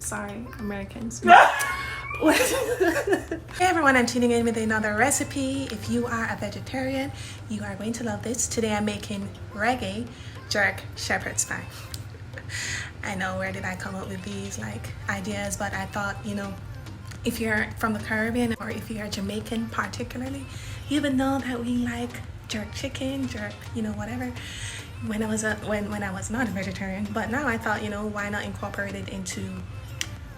Sorry, Americans. Hey everyone, I'm tuning in with another recipe. If you are a vegetarian, you are going to love this. Today I'm making Reggae jerk shepherd's pie. I know, where did I come up with these ideas, but I thought, if you're from the Caribbean or if you're Jamaican particularly, you would know that we like jerk chicken, jerk, whatever. When I was not a vegetarian, but now I thought, why not incorporate it into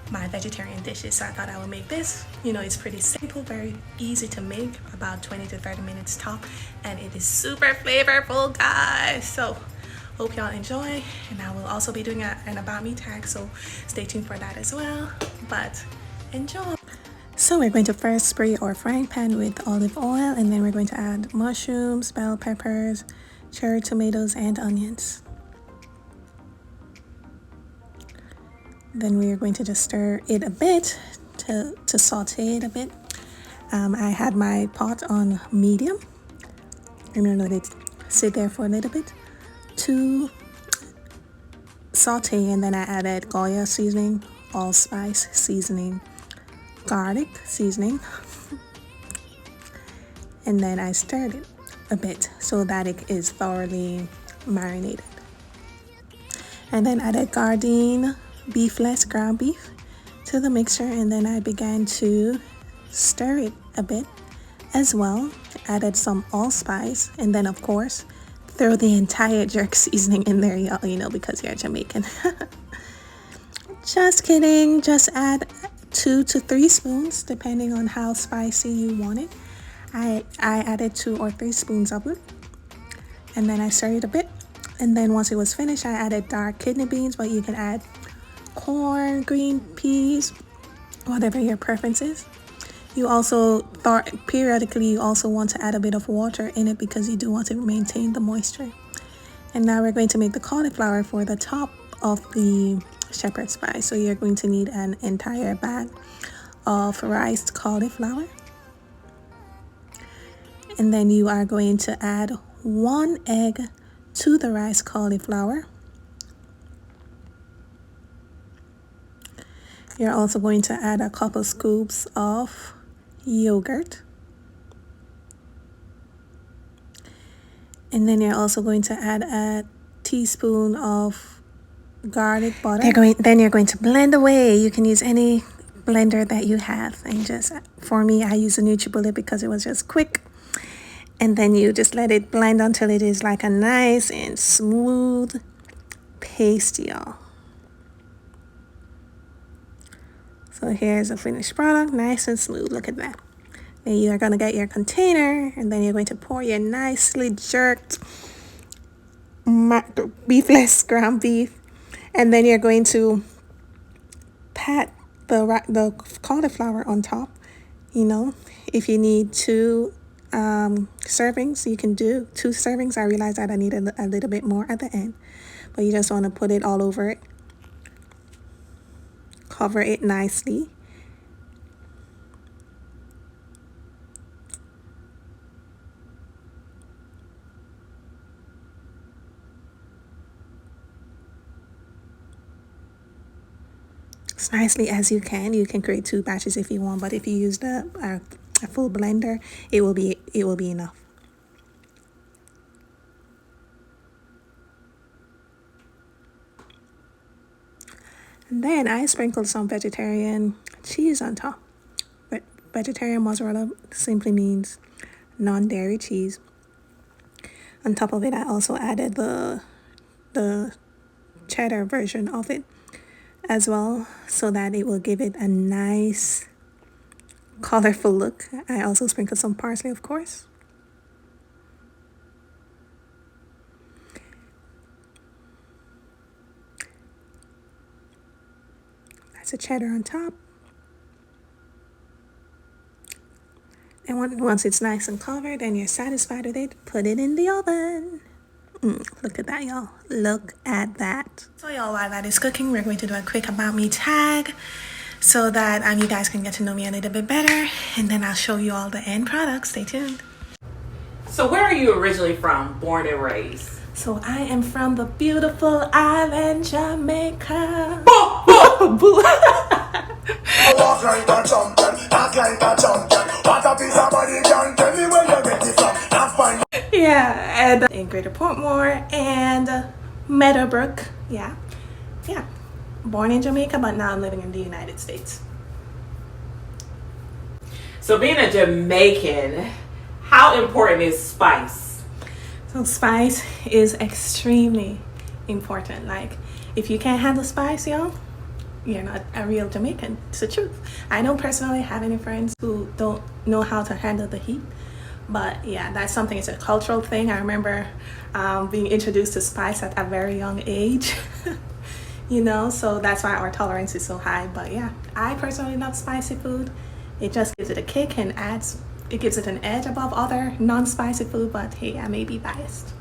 my vegetarian dishes. So I thought I would make this. It's pretty simple, very easy to make, about 20 to 30 minutes top, and it is super flavorful, guys. So hope y'all enjoy, and I will also be doing an about me tag, so stay tuned for that as well. But enjoy. So we're going to first spray our frying pan with olive oil, and then we're going to add mushrooms, bell peppers, cherry tomatoes, and onions. Then we are going to just stir it a bit to saute it a bit. I had my pot on medium. I'm going to let it sit there for a little bit to saute, and then I added Goya seasoning, allspice seasoning, garlic seasoning, and then I stirred it a bit so that it is thoroughly marinated. And then added Gardein beefless ground beef to the mixture, and then I began to stir it a bit as well. Added some allspice, and then of course throw the entire jerk seasoning in there, y'all, because you're Jamaican. Just kidding, just add 2 to 3 spoons depending on how spicy you want it. I added 2 or 3 spoons of it, and then I stirred it a bit, and then once it was finished I added dark kidney beans, but you can add corn, green peas, whatever your preference is. You also periodically you also want to add a bit of water in it because you do want to maintain the moisture. And now we're going to make the cauliflower for the top of the shepherd's pie. So you're going to need an entire bag of riced cauliflower, and then you are going to add 1 egg to the riced cauliflower. You're also going to add a couple scoops of yogurt. And then you're also going to add a teaspoon of garlic butter. Then you're going to blend away. You can use any blender that you have. And just, for me, I use a NutriBullet because it was just quick. And then you just let it blend until it is like a nice and smooth paste, y'all. So here's a finished product, nice and smooth. Look at that. Then you are going to get your container, and then you're going to pour your nicely jerked beefless ground beef, and then you're going to pat the cauliflower on top. If you need 2 servings, you can do 2 servings. I realized that I need a little bit more at the end, but you just want to put it all over it. Cover it nicely. As nicely as you can. You can create 2 batches if you want, but if you use a full blender, it will be enough. And then I sprinkled some vegetarian cheese on top. But vegetarian mozzarella simply means non-dairy cheese. On top of it, I also added the cheddar version of it as well, so that it will give it a nice colorful look. I also sprinkled some parsley, of course. That's a cheddar on top. And once it's nice and covered and you're satisfied with it, put it in the oven. Look at that, y'all. Look at that. So y'all, while that is cooking, we're going to do a quick about me tag so that you guys can get to know me a little bit better, and then I'll show you all the end products. Stay tuned. So where are you originally from, born and raised? So I am from the beautiful island Jamaica. Walk like a champion, act like a champion. What a piece of body can tell me where you get it from. That's fine. Yeah, and in Greater Portmore and Meadowbrook. Yeah. Born in Jamaica, but now I'm living in the United States. So being a Jamaican, how important is spice? So spice is extremely important. Like, if you can't handle spice, y'all, you're not a real Jamaican. It's the truth. I don't personally have any friends who don't know how to handle the heat. But yeah, that's something, it's a cultural thing. I remember being introduced to spice at a very young age. You know, so that's why our tolerance is so high. But yeah, I personally love spicy food. It just gives it a kick and it gives it an edge above other non-spicy food. But hey, I may be biased.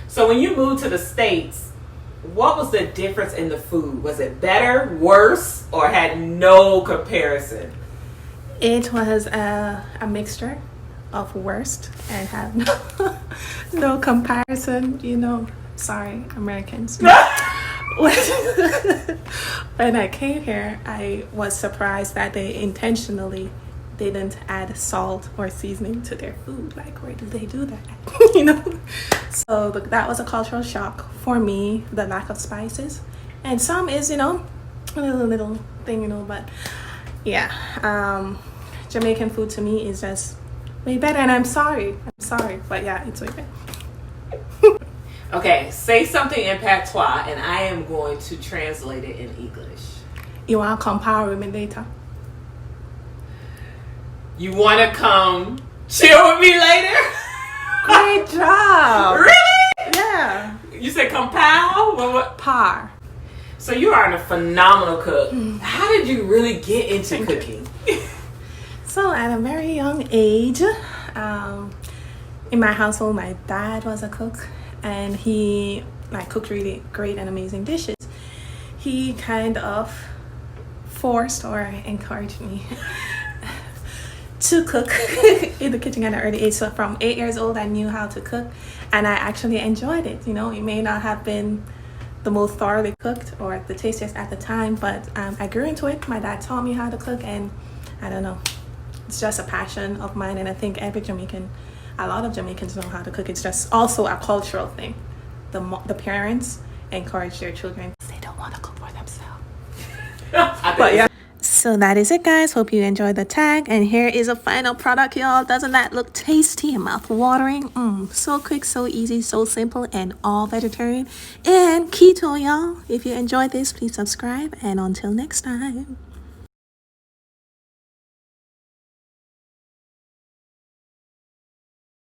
So when you moved to the States, what was the difference in the food? Was it better, worse, or had no comparison? It was a mixture of worst and had no comparison, you know. Sorry, Americans. When I came here, I was surprised that they intentionally didn't add salt or seasoning to their food. Like, where do they do that? You know? So that was a cultural shock for me, the lack of spices. And some is, you know, a little thing, you know, but yeah, Jamaican food to me is just way better. And I'm sorry, but yeah, it's way better. Okay, say something in patois and I am going to translate it in English. You want to compare with me later? You want to come chill with me later? Great job. Really? Yeah. You said compile? What? Par. So you are a phenomenal cook. How did you really get into cooking? So at a very young age, in my household, my dad was a cook. And he cooked really great and amazing dishes. He kind of forced or encouraged me to cook in the kitchen at an early age. So from 8 years old, I knew how to cook, and I actually enjoyed it. You know, it may not have been the most thoroughly cooked or the tastiest at the time, but I grew into it. My dad taught me how to cook, and I don't know, it's just a passion of mine. And I think a lot of Jamaicans know how to cook. It's just also a cultural thing. The parents encourage their children. They don't want to cook for themselves. But yeah. So that is it, guys. Hope you enjoyed the tag. And here is a final product, y'all. Doesn't that look tasty and mouth-watering? So quick, so easy, so simple, and all vegetarian and keto, y'all. If you enjoyed this, please subscribe. And until next time.